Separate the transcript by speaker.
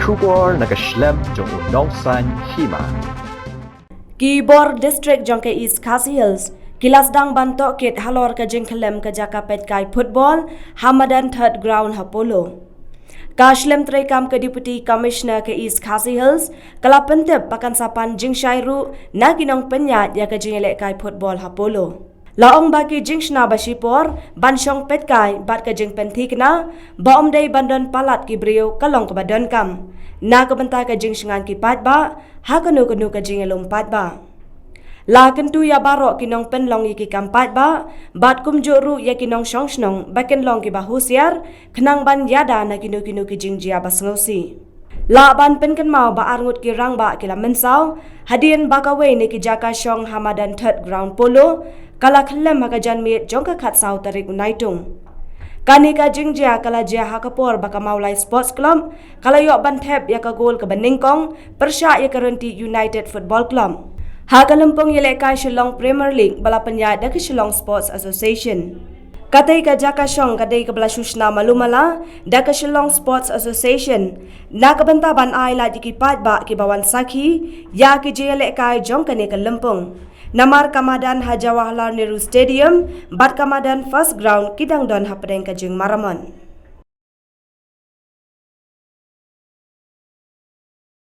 Speaker 1: Phutbol na Khyllem jong Nongsan Hima.
Speaker 2: Kibor Distrik Jaka East Hills, kilas dang ban Tohkit halor ka Khyllem ka Jaka Peitkai Phutbol, Hima dan third ground Polo. Khyllem terekam ke Deputy Commissioner ke East Hills, kala pentep pakan sapan jing syairu na kinong penyat ya ka elek kai Phutbol Polo. Laong bagi jing shna basipor, ban syong Peitkai bat ka jing pentik na, baom day bandon palat ki brio kalong ke badan kam. Na kebentar ka jing shengan ki pat ba, ha kenu ka jing elum pat ba. La kentu ya barok kinong penlong ki kampat ba, bat kumjuru ya kinong syong shnong, baken long ki bahusiar, kenang ban yada na kinu ki jing jia basngosi. La ban penken mau ba arngut ki rang ba kila mensau, hadian bakawe ni ki Jaka syong Hima dan third ground Polo, kala Khyllem haka janmit jong ka khat sau tarik unaitung. Kani ka jing jia kala jia hakapor baka maulai sports club, kala yok ban thep ya ka gol ke beningkong, persya ya ka renti United Football Club. Haka lempung yelek kai Shillong Premier League bala penyat da ke Shillong Sports Association. Katai ka Jaka syong kadai ke bala sushna malumala da ke Shillong Sports Association. Na ke bentaban ai la ki pat ba ki bawan sakhi ya ki yelek kai jong kani ke lempung. Namar Kamadan Jawaharlal Nehru Stadium, bat Kamadan First Ground Kidang Don Hapadeng Kajing Maramon.